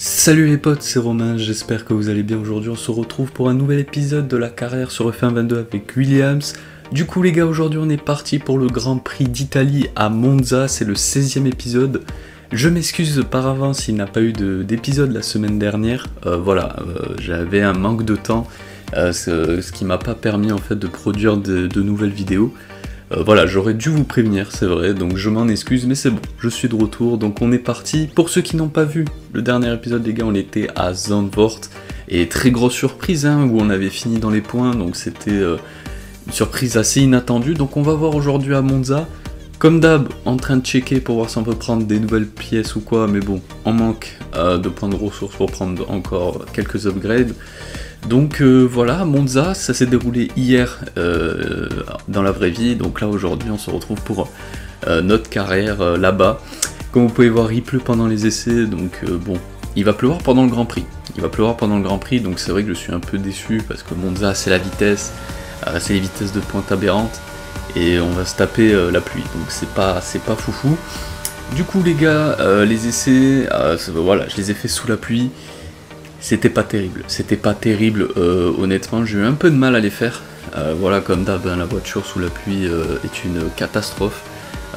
Salut les potes, c'est Romain, j'espère que vous allez bien aujourd'hui. On se retrouve pour un nouvel épisode de la carrière sur F1 22 avec Williams. Du coup les gars, aujourd'hui on est parti pour le Grand Prix d'Italie à Monza, c'est le 16e épisode. Je m'excuse par avance s'il n'a pas eu d'épisode la semaine dernière. J'avais un manque de temps, ce qui m'a pas permis en fait de produire de nouvelles vidéos. J'aurais dû vous prévenir, c'est vrai, donc je m'en excuse, mais c'est bon, je suis de retour, donc on est parti. Pour ceux qui n'ont pas vu le dernier épisode, les gars, on était à Zandvoort, et très grosse surprise, où on avait fini dans les points, donc c'était une surprise assez inattendue. Donc on va voir aujourd'hui à Monza, comme d'hab, en train de checker pour voir si on peut prendre des nouvelles pièces ou quoi, mais bon, on manque de points de ressources pour prendre encore quelques upgrades. Donc voilà, Monza, ça s'est déroulé hier dans la vraie vie, donc là aujourd'hui on se retrouve pour notre carrière là-bas. Comme vous pouvez voir, il pleut pendant les essais, donc il va pleuvoir pendant le Grand Prix. Donc c'est vrai que je suis un peu déçu parce que Monza c'est la vitesse, c'est les vitesses de pointe aberrantes, et on va se taper la pluie, donc c'est pas foufou. Du coup les gars, les essais, je les ai fait sous la pluie. C'était pas terrible, honnêtement, j'ai eu un peu de mal à les faire. Comme d'hab, la voiture sous la pluie est une catastrophe.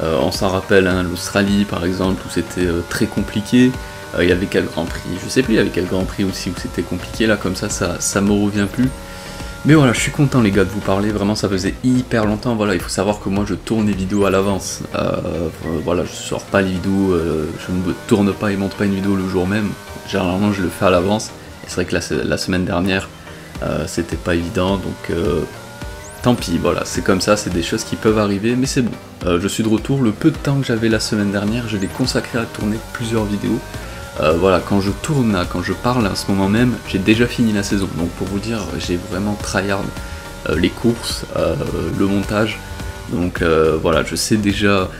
On s'en rappelle, l'Australie par exemple, où c'était très compliqué. Il y avait quel Grand Prix, je sais plus, il y avait quel Grand Prix aussi où c'était compliqué, là comme ça me revient plus. Mais voilà, je suis content les gars de vous parler, vraiment ça faisait hyper longtemps. Voilà, il faut savoir que moi je tourne les vidéos à l'avance. Je sors pas les vidéos, je ne tourne pas et monte pas une vidéo le jour même. Généralement je le fais à l'avance. Et c'est vrai que la semaine dernière c'était pas évident, donc tant pis, voilà, c'est comme ça, c'est des choses qui peuvent arriver, mais c'est bon. Je suis de retour, le peu de temps que j'avais la semaine dernière, je l'ai consacré à tourner plusieurs vidéos. Quand je tourne, quand je parle à ce moment même, j'ai déjà fini la saison, donc pour vous dire, j'ai vraiment tryhard les courses, le montage, donc je sais déjà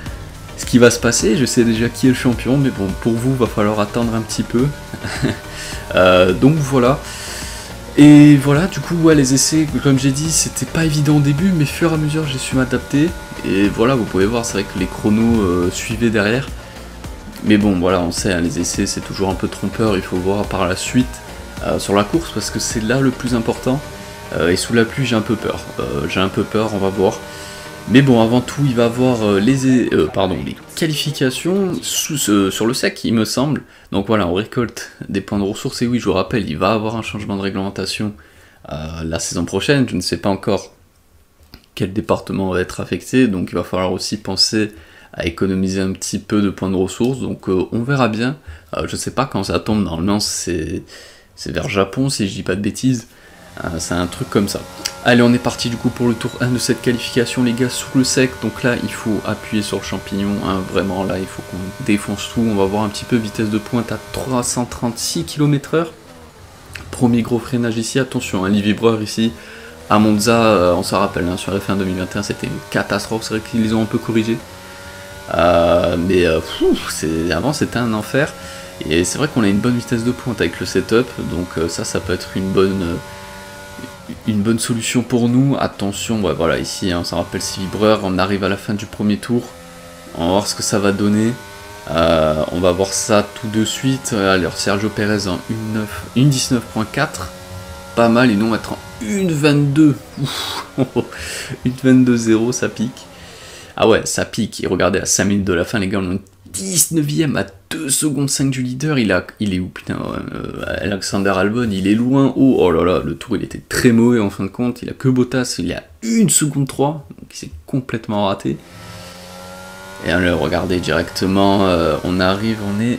ce qui va se passer, je sais déjà qui est le champion, mais bon, pour vous, va falloir attendre un petit peu. Donc voilà. Et voilà, du coup, les essais, comme j'ai dit, c'était pas évident au début, mais fur et à mesure, j'ai su m'adapter. Et voilà, vous pouvez voir, c'est vrai que les chronos suivaient derrière. Mais bon, voilà, on sait, les essais, c'est toujours un peu trompeur, il faut voir par la suite sur la course, parce que c'est là le plus important. Et sous la pluie, j'ai un peu peur, on va voir. Mais bon, avant tout, il va avoir les qualifications sur le sec, il me semble. Donc voilà, on récolte des points de ressources. Et oui, je vous rappelle, il va avoir un changement de réglementation la saison prochaine. Je ne sais pas encore quel département va être affecté. Donc il va falloir aussi penser à économiser un petit peu de points de ressources. Donc on verra bien. Je ne sais pas quand ça tombe. Normalement, c'est vers Japon, si je dis pas de bêtises. C'est un truc comme ça. Allez, on est parti du coup pour le tour 1 de cette qualification les gars, sous le sec. Donc là il faut appuyer sur le champignon, vraiment là il faut qu'on défonce tout. On va voir un petit peu vitesse de pointe à 336 km/h. Premier gros freinage ici, attention, les vibreurs ici à Monza, on s'en rappelle, sur F1 2021 c'était une catastrophe, c'est vrai qu'ils les ont un peu corrigé. Avant c'était un enfer. Et c'est vrai qu'on a une bonne vitesse de pointe avec le setup, donc ça peut être une bonne solution pour nous. Attention, voilà, ici on s'en rappelle, 6 vibreurs, on arrive à la fin du premier tour, on va voir ce que ça va donner. On va voir ça tout de suite. Alors Sergio Perez en 1.19.4, pas mal, et nous on va être en 1.22. 1.22.0, ça pique. Ah ouais, ça pique, et regardez, à 5 minutes de la fin les gars, on est 19ème à 2 secondes 5 du leader. Il est où, putain, Alexander Albon, il est loin. Oh là là, le tour il était très mauvais en fin de compte. Il a que Bottas, il est à 1 seconde 3, donc il s'est complètement raté. Et alors regardez directement, on est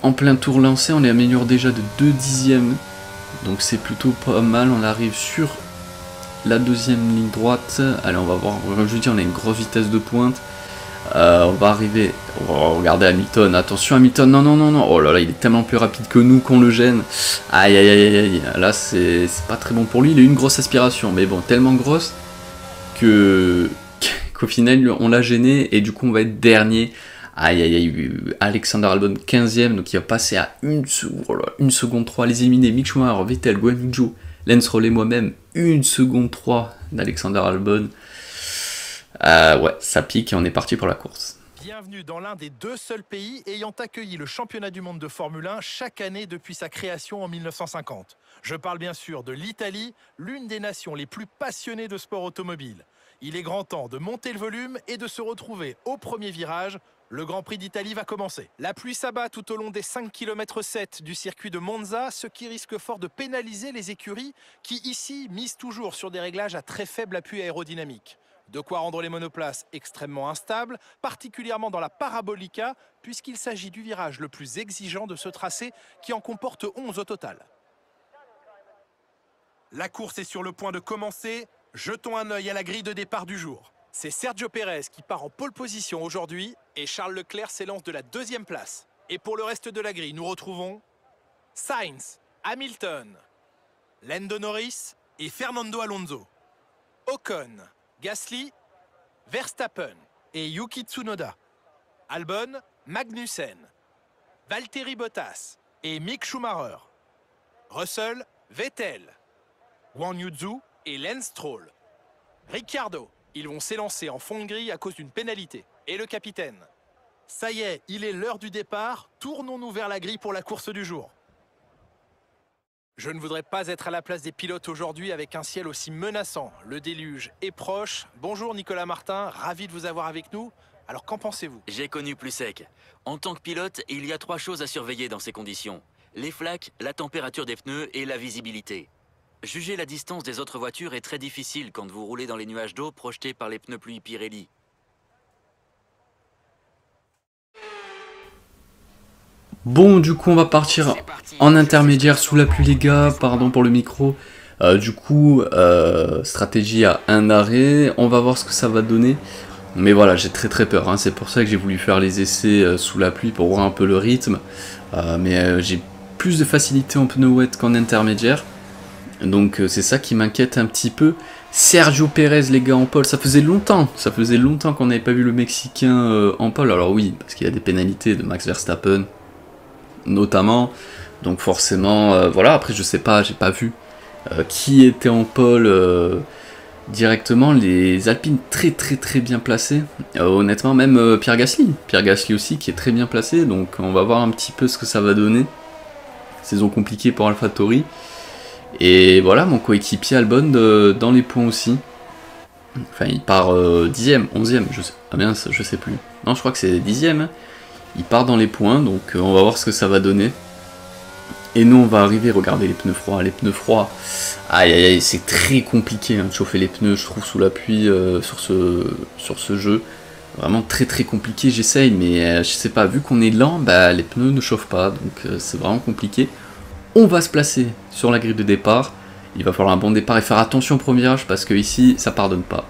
en plein tour lancé, on est amélioré déjà de 2 dixièmes, donc c'est plutôt pas mal. On arrive sur la deuxième ligne droite. Allez, on va voir, je vous dis, on a une grosse vitesse de pointe. On va regarder Hamilton, attention Hamilton, non, oh là là, il est tellement plus rapide que nous qu'on le gêne. Aïe, là c'est pas très bon pour lui. Il a eu une grosse aspiration, mais bon, tellement grosse qu'au final on l'a gêné, et du coup on va être dernier. Aïe, Alexander Albon 15ème, donc il va passer à 1 seconde 3, les éliminés, Mick Schumacher, Vettel, Guanyu Zhou, Lance Roll et moi-même, 1 seconde 3 d'Alexander Albon. Ça pique et on est parti pour la course. Bienvenue dans l'un des 2 seuls pays ayant accueilli le championnat du monde de Formule 1 chaque année depuis sa création en 1950. Je parle bien sûr de l'Italie, l'une des nations les plus passionnées de sport automobile. Il est grand temps de monter le volume et de se retrouver au premier virage. Le Grand Prix d'Italie va commencer. La pluie s'abat tout au long des 5,7 km du circuit de Monza, ce qui risque fort de pénaliser les écuries qui, ici, misent toujours sur des réglages à très faible appui aérodynamique. De quoi rendre les monoplaces extrêmement instables, particulièrement dans la Parabolica, puisqu'il s'agit du virage le plus exigeant de ce tracé qui en comporte 11 au total. La course est sur le point de commencer. Jetons un œil à la grille de départ du jour. C'est Sergio Pérez qui part en pole position aujourd'hui et Charles Leclerc s'élance de la 2e place. Et pour le reste de la grille, nous retrouvons Sainz, Hamilton, Lando Norris et Fernando Alonso. Ocon, Gasly, Verstappen et Yuki Tsunoda. Albon, Magnussen, Valtteri Bottas et Mick Schumacher. Russell, Vettel, Guan Yu Zhou et Lance Stroll. Ricciardo, ils vont s'élancer en fond de grille à cause d'une pénalité. Et le capitaine. Ça y est, il est l'heure du départ. Tournons-nous vers la grille pour la course du jour. Je ne voudrais pas être à la place des pilotes aujourd'hui avec un ciel aussi menaçant. Le déluge est proche. Bonjour Nicolas Martin, ravi de vous avoir avec nous. Alors qu'en pensez-vous? J'ai connu plus sec. En tant que pilote, il y a 3 choses à surveiller dans ces conditions. Les flaques, la température des pneus et la visibilité. Juger la distance des autres voitures est très difficile quand vous roulez dans les nuages d'eau projetés par les pneus pluie Pirelli. Bon, du coup, on va partir en intermédiaire sous la pluie, les gars. Pardon pour le micro. Stratégie à un arrêt. On va voir ce que ça va donner. Mais voilà, j'ai très peur. Hein. C'est pour ça que j'ai voulu faire les essais sous la pluie pour voir un peu le rythme. J'ai plus de facilité en pneu wet qu'en intermédiaire. Donc c'est ça qui m'inquiète un petit peu. Sergio Pérez, les gars, en pole, ça faisait longtemps qu'on n'avait pas vu le Mexicain en pole. Alors oui, parce qu'il y a des pénalités de Max Verstappen, notamment. Donc forcément, voilà, après je sais pas, j'ai pas vu qui était en pole directement. Les Alpines très bien placées. Honnêtement, même Pierre Gasly aussi qui est très bien placé. Donc on va voir un petit peu ce que ça va donner. Saison compliquée pour AlphaTauri. Et voilà, mon coéquipier Albon dans les points aussi. Enfin, il part 10ème, 11ème, je sais plus. Non, je crois que c'est 10ème. Hein. Il part dans les points, donc on va voir ce que ça va donner. Et nous, on va arriver, regardez les pneus froids. Les pneus froids, aïe, c'est très compliqué hein, de chauffer les pneus, je trouve, sous la pluie sur ce jeu. Vraiment très compliqué, j'essaye, mais je sais pas, vu qu'on est lent, bah, les pneus ne chauffent pas, donc c'est vraiment compliqué. On va se placer sur la grille de départ. Il va falloir un bon départ et faire attention au premier virage parce que ici, ça pardonne pas.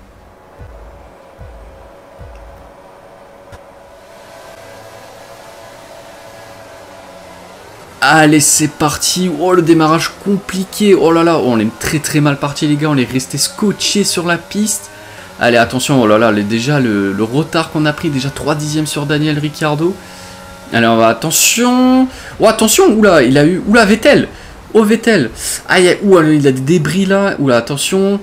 Allez, c'est parti. Oh, le démarrage compliqué. Oh là là, on est très mal parti, les gars. On est resté scotché sur la piste. Allez, attention. Oh là là, déjà le retard qu'on a pris. Déjà 3 dixièmes sur Daniel Ricciardo. Allez, on va, attention. Oh, attention. Oula, il a eu. Oula, Vettel. Oh, Vettel. Aïe, oula, il a des débris là. Oula, attention.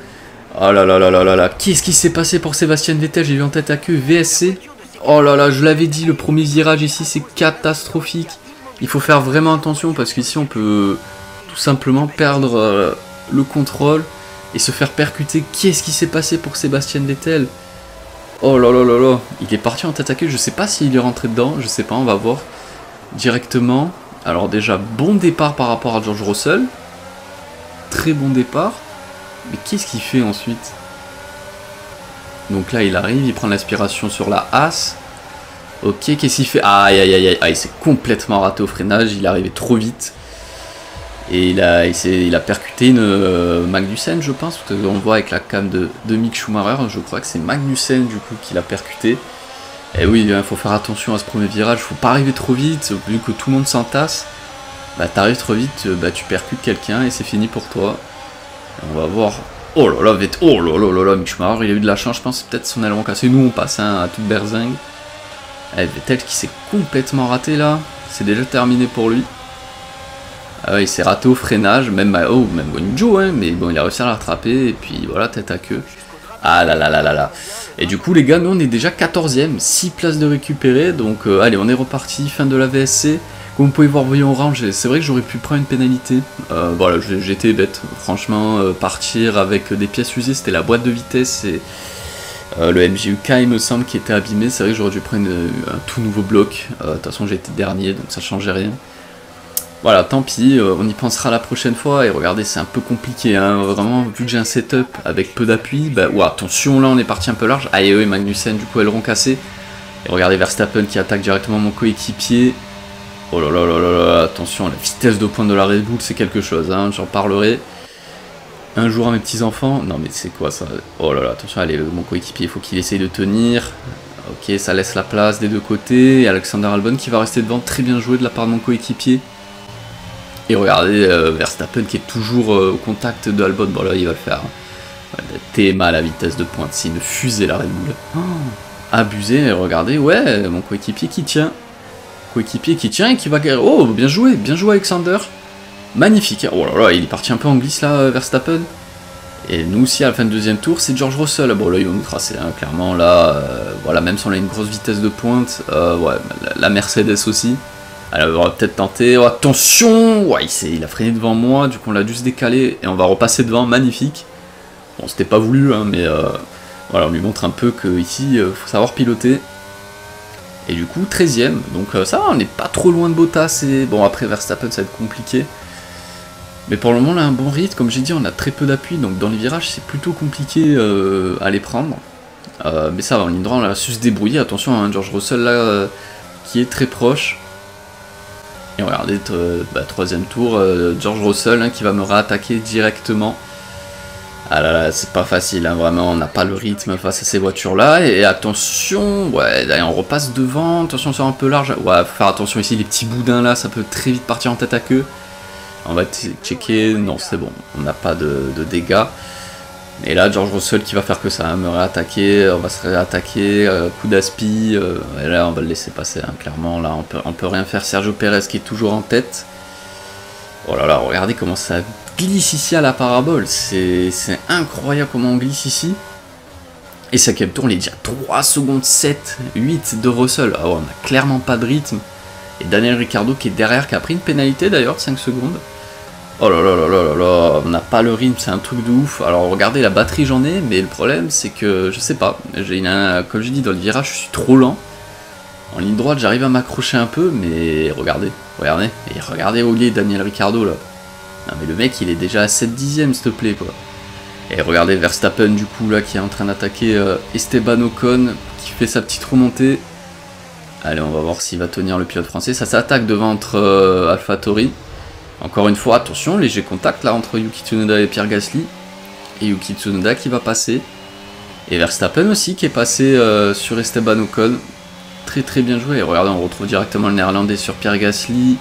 Oh là là. Qu'est-ce qui s'est passé pour Sébastien Vettel? J'ai vu en tête à queue VSC. Oh là là, je l'avais dit, le premier virage ici, c'est catastrophique. Il faut faire vraiment attention parce qu'ici, on peut tout simplement perdre le contrôle et se faire percuter. Qu'est-ce qui s'est passé pour Sébastien Vettel? Oh là là, il est parti en tête à queue. Je sais pas s'il est rentré dedans, je sais pas, on va voir directement. Alors déjà, bon départ par rapport à George Russell. Très bon départ. Mais qu'est-ce qu'il fait ensuite? Donc là, il arrive, il prend l'aspiration sur la Haas. Ok, qu'est-ce qu'il fait? Aïe, il s'est complètement raté au freinage, il est arrivé trop vite. Et il a percuté une Magnussen, je pense. On le voit avec la cam de Mick Schumacher, je crois que c'est Magnussen du coup qui l'a percuté. Et oui, il faut faire attention à ce premier virage, il faut pas arriver trop vite, vu que tout le monde s'entasse. Bah t'arrives trop vite, bah, tu percutes quelqu'un et c'est fini pour toi. On va voir. Oh là là, Mick Schumacher, il a eu de la chance, je pense, peut-être son aileron cassé. Nous on passe hein, à toute berzingue. Vettel qui s'est complètement raté là, c'est déjà terminé pour lui. Il s'est raté au freinage, même Guan Yu Zhou, hein, mais bon, il a réussi à la rattraper, et puis voilà, tête à queue. Ah là là là là là. Et du coup les gars, nous on est déjà 14ème, 6 places de récupérer, donc allez on est reparti, fin de la VSC. Comme vous pouvez voir, voyons orange, c'est vrai que j'aurais pu prendre une pénalité. Voilà, j'étais bête, franchement, partir avec des pièces usées, c'était la boîte de vitesse et le MGUK il me semble qui était abîmé, c'est vrai que j'aurais dû prendre un tout nouveau bloc. De toute façon j'ai été dernier, donc ça changeait rien. Voilà, tant pis, on y pensera la prochaine fois, et regardez, c'est un peu compliqué, hein, vraiment, vu que j'ai un setup avec peu d'appui, bah, ouais, attention, là on est parti un peu large, ah et oui, Magnussen, du coup, aileron cassé, et regardez Verstappen qui attaque directement mon coéquipier, oh là là là là là, attention, la vitesse de pointe de la Red Bull, c'est quelque chose, hein, j'en parlerai un jour à mes petits-enfants, non mais c'est quoi ça, oh là là, attention, allez, mon coéquipier, il faut qu'il essaye de tenir, ok, ça laisse la place des deux côtés, et Alexander Albon qui va rester devant, très bien joué de la part de mon coéquipier. Et regardez Verstappen qui est toujours au contact de Albon. Bon là il va le faire. TMA à la vitesse de pointe. C'est une fusée la Red Bull. Oh, abusé. Et regardez, ouais, mon coéquipier qui tient. Coéquipier qui tient et qui va... Oh, bien joué Alexander. Magnifique. Oh là là, il est parti un peu en glisse là, Verstappen. Et nous aussi à la fin du deuxième tour, c'est George Russell. Bon là, ils vont nous tracer, hein, clairement. Là, voilà, même si on a une grosse vitesse de pointe, ouais, la Mercedes aussi. Alors on va peut-être tenter, oh, attention, ouais, il a freiné devant moi, du coup on l'a dû se décaler, et on va repasser devant, magnifique. Bon, c'était pas voulu, hein, mais voilà, on lui montre un peu qu'ici, faut savoir piloter. Et du coup, 13ème, donc ça va, on n'est pas trop loin de Bottas, et bon, après Verstappen, ça va être compliqué. Mais pour le moment, là, un bon rythme, comme j'ai dit, on a très peu d'appui, donc dans les virages, c'est plutôt compliqué à les prendre. Mais ça va, en ligne droite, on a su se débrouiller, attention, hein, George Russell, là, qui est très proche. Et regardez, troisième tour, George Russell hein, qui va me réattaquer directement. Ah là là, c'est pas facile, hein, vraiment, on n'a pas le rythme face à ces voitures-là. Et attention, ouais, allez, on repasse devant, attention, on sort un peu large. Ouais, faut faire attention ici, les petits boudins là, ça peut très vite partir en tête à queue. On va checker, non, c'est bon, on n'a pas de dégâts. Et là, George Russell qui va faire que ça, hein, me réattaquer, on va se réattaquer, coup d'aspi, et là on va le laisser passer, hein, clairement, là on peut rien faire. Sergio Pérez qui est toujours en tête. Oh là là, regardez comment ça glisse ici à la parabole, c'est incroyable comment on glisse ici. Et cinquième tour, on est déjà 3 secondes 7, 8 de Russell, ah ouais, on n'a clairement pas de rythme. Et Daniel Ricciardo qui est derrière, qui a pris une pénalité d'ailleurs de 5 secondes. Oh là là là là là là, on n'a pas le rythme, c'est un truc de ouf. Alors regardez, la batterie j'en ai, mais le problème c'est que, je sais pas, comme je dis, dans le virage je suis trop lent. En ligne droite j'arrive à m'accrocher un peu, mais regardez, et regardez Ollier et Daniel Ricciardo là. Non mais le mec il est déjà à 7 dixièmes s'il te plaît quoi. Et regardez Verstappen du coup là qui est en train d'attaquer Esteban Ocon, qui fait sa petite remontée. Allez, on va voir s'il va tenir le pilote français, ça s'attaque devant entre AlphaTauri. Encore une fois, attention, léger contact là entre Yuki Tsunoda et Pierre Gasly. Et Yuki Tsunoda qui va passer. Et Verstappen aussi qui est passé sur Esteban Ocon. Très très bien joué. Et regardez, on retrouve directement le néerlandais sur Pierre Gasly.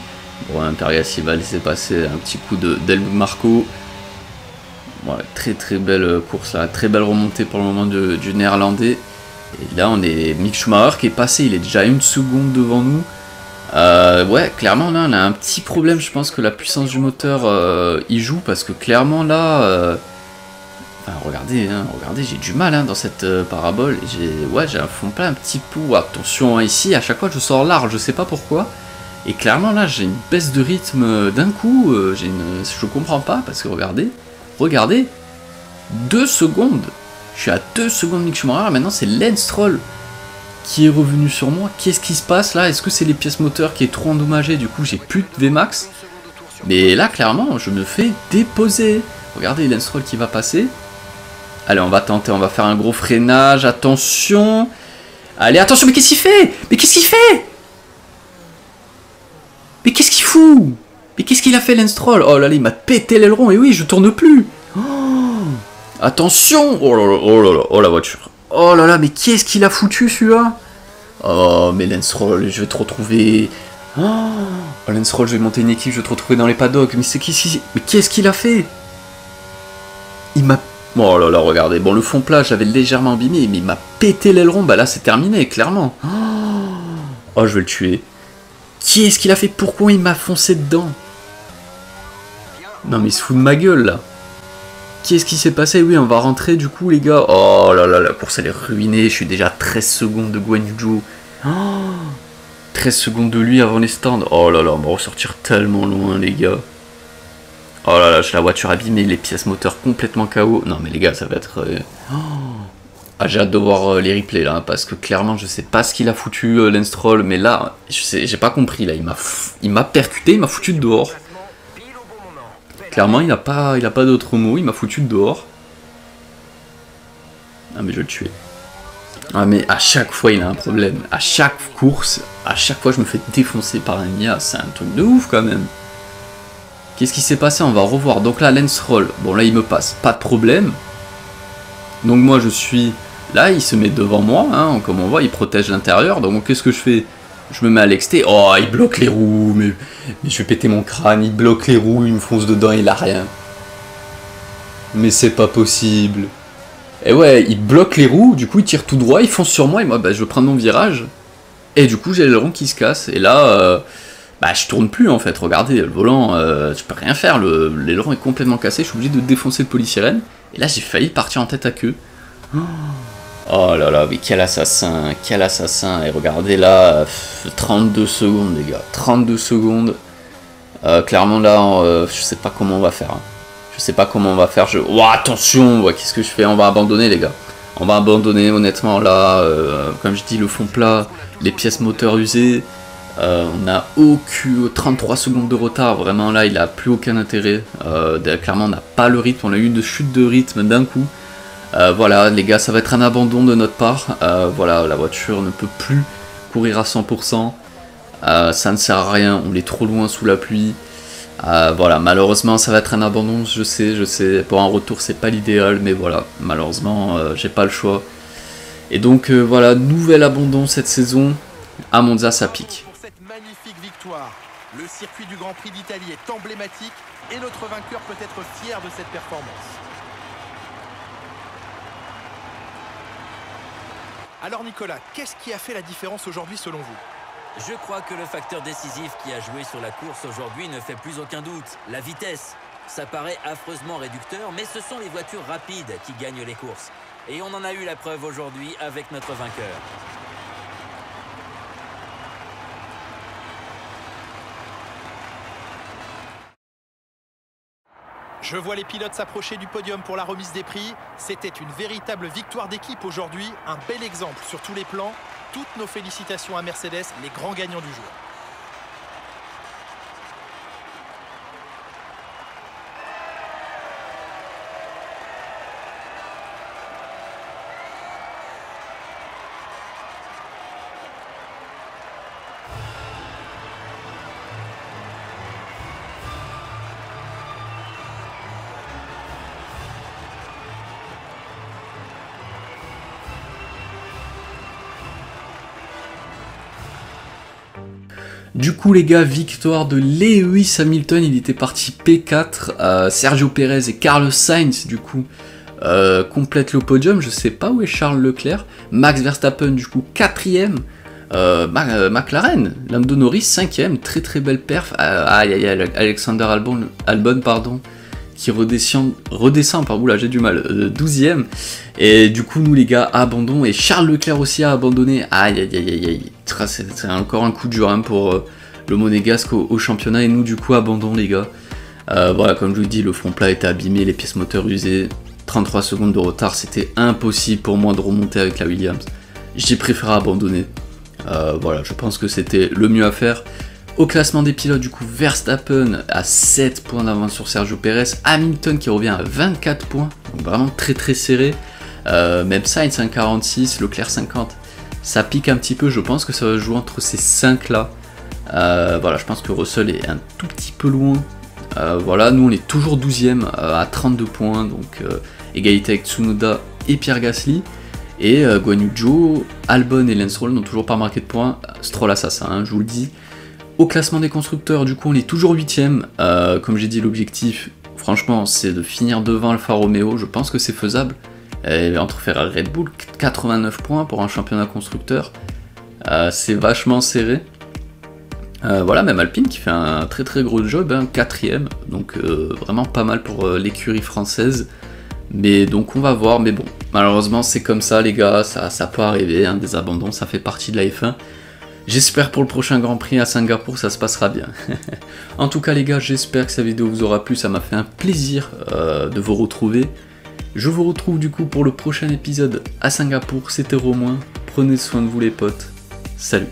Bon, Pierre Gasly va laisser passer un petit coup d'Helmut Marko. Ouais, très très belle course là. Très belle remontée pour le moment du néerlandais. Et là, on est Mick Schumacher qui est passé. Il est déjà 1 seconde devant nous. Ouais, clairement là on a un petit problème, je pense que la puissance du moteur y joue, parce que clairement là, enfin, regardez, hein, regardez, j'ai du mal hein, dans cette parabole, j'ai un fond plat un petit peu, attention hein, ici à chaque fois je sors large, je sais pas pourquoi, et clairement là j'ai une baisse de rythme d'un coup, je comprends pas, parce que regardez, 2 secondes, je suis à 2 secondes Mick Schumacher, maintenant c'est Lance Stroll qui est revenu sur moi. Qu'est-ce qui se passe là? Est-ce que c'est les pièces moteurs qui est trop endommagées? Du coup, j'ai plus de VMAX. Mais là, clairement, je me fais déposer. Regardez Lance Stroll qui va passer. Allez, on va tenter, on va faire un gros freinage. Attention. Allez, attention, mais qu'est-ce qu'il fait? Mais qu'est-ce qu'il fait? Mais qu'est-ce qu'il fout? Mais qu'est-ce qu'il a fait, Lance Stroll? Oh là là, il m'a pété l'aileron. Et oui, je tourne plus. Oh, attention. Oh là là, oh là là, oh la voiture. Oh là là, mais qu'est-ce qu'il a foutu celui-là? Oh, mais Lance Stroll, je vais te retrouver. Oh, Lance Stroll, je vais monter une équipe, je vais te retrouver dans les paddocks. Mais qu'est-ce qu'il a fait? Il m'a. Oh là là, regardez. Bon, le fond plat, j'avais légèrement abîmé, mais il m'a pété l'aileron. Bah là, c'est terminé, clairement. Oh, je vais le tuer. Qu'est-ce qu'il a fait? Pourquoi il m'a foncé dedans? Non, mais il se fout de ma gueule là. Qu'est-ce qui s'est passé? Oui, on va rentrer du coup, les gars. Oh là là, la course elle est ruinée. Je suis déjà à 13 secondes de Guan Yu Zhou. Oh, 13 secondes de lui avant les stands. Oh là là, on va ressortir tellement loin, les gars. Oh là là, j'ai la voiture abîmée, les pièces moteurs complètement KO. Non, mais les gars, ça va être. Oh. Ah, j'ai hâte de voir les replays là, parce que clairement, je sais pas ce qu'il a foutu, Lance Stroll, mais là, j'ai pas compris. Là, il m'a percuté, il m'a foutu dehors. Clairement, il a pas d'autre mot, il m'a foutu dehors. Ah, mais je vais le tuer. Ah, mais à chaque fois, il a un problème. À chaque course, à chaque fois, je me fais défoncer par un IA. C'est un truc de ouf quand même. Qu'est-ce qui s'est passé? On va revoir. Donc là, Lance Stroll. Bon, là, il me passe. Pas de problème. Donc moi, je suis là. Il se met devant moi. Hein, comme on voit, il protège l'intérieur. Donc qu'est-ce que je fais? Je me mets à l'exté. Oh, il bloque les roues. Mais je vais péter mon crâne. Il bloque les roues. Il me fonce dedans. Il a rien. Mais c'est pas possible. Et ouais, il bloque les roues. Du coup, il tire tout droit. Il fonce sur moi. Et moi, bah, je veux prendre mon virage. Et du coup, j'ai l'aileron qui se casse. Et là... bah je tourne plus en fait, regardez, le volant, je peux rien faire, l'aileron est complètement cassé, je suis obligé de défoncer le polysirène, et là j'ai failli partir en tête à queue. Oh là là, mais quel assassin, et regardez là, 32 secondes les gars, 32 secondes, clairement là, je sais pas comment on va faire, hein. Je sais pas comment on va faire, oh, attention, qu'est-ce que je fais, on va abandonner les gars, on va abandonner honnêtement là, comme je dis, le fond plat, les pièces moteurs usées. On a aucun 33 secondes de retard, vraiment là il a plus aucun intérêt, clairement on n'a pas le rythme, on a eu une chute de rythme d'un coup, voilà les gars ça va être un abandon de notre part, voilà la voiture ne peut plus courir à 100%, ça ne sert à rien, on est trop loin sous la pluie, voilà malheureusement ça va être un abandon, je sais, pour un retour c'est pas l'idéal, mais voilà malheureusement j'ai pas le choix, et donc voilà, nouvel abandon cette saison, à Monza ça pique. Magnifique victoire. Le circuit du Grand Prix d'Italie est emblématique et notre vainqueur peut être fier de cette performance. Alors Nicolas, qu'est-ce qui a fait la différence aujourd'hui selon vous? Je crois que le facteur décisif qui a joué sur la course aujourd'hui ne fait plus aucun doute, la vitesse. Ça paraît affreusement réducteur, mais ce sont les voitures rapides qui gagnent les courses. Et on en a eu la preuve aujourd'hui avec notre vainqueur. Je vois les pilotes s'approcher du podium pour la remise des prix. C'était une véritable victoire d'équipe aujourd'hui, un bel exemple sur tous les plans. Toutes nos félicitations à Mercedes, les grands gagnants du jour. Du coup les gars, victoire de Lewis Hamilton, il était parti P4, Sergio Pérez et Carlos Sainz du coup complètent le podium, je sais pas où est Charles Leclerc, Max Verstappen du coup 4ème, McLaren, Lando Norris 5ème, très très belle perf, Alexander Albon pardon, qui redescend, pardon, là j'ai du mal, 12ème, et du coup nous les gars, abandon, et Charles Leclerc aussi a abandonné, c'est encore un coup dur hein, pour le Monégasque au championnat, et nous du coup abandon les gars, voilà comme je vous dis, le front plat était abîmé, les pièces moteurs usées, 33 secondes de retard, c'était impossible pour moi de remonter avec la Williams, j'ai préféré abandonner, voilà je pense que c'était le mieux à faire. Au classement des pilotes, du coup, Verstappen à 7 points d'avance sur Sergio Pérez, Hamilton qui revient à 24 points, donc vraiment très très serré, même Sainz 46, Leclerc 50, ça pique un petit peu, je pense que ça va jouer entre ces 5 là, voilà, je pense que Russell est un tout petit peu loin, voilà, nous on est toujours 12ème à 32 points, donc égalité avec Tsunoda et Pierre Gasly, et Guan Yu Zhou, Albon et Lance Stroll n'ont toujours pas marqué de points, Stroll assassin, hein, je vous le dis. Au classement des constructeurs, du coup, on est toujours 8ème. Comme j'ai dit, l'objectif, franchement, c'est de finir devant Alfa Romeo. Je pense que c'est faisable. Entre Ferrari et Red Bull, 89 points pour un championnat constructeur. C'est vachement serré. Voilà, même Alpine qui fait un très très gros job, hein, 4ème. Donc vraiment pas mal pour l'écurie française. Mais donc on va voir, mais bon, malheureusement c'est comme ça les gars, ça peut arriver, hein, des abandons, ça fait partie de la F1. J'espère pour le prochain Grand Prix à Singapour ça se passera bien. En tout cas les gars, j'espère que cette vidéo vous aura plu, ça m'a fait un plaisir de vous retrouver. Je vous retrouve du coup pour le prochain épisode à Singapour, c'était Romain, prenez soin de vous les potes, salut.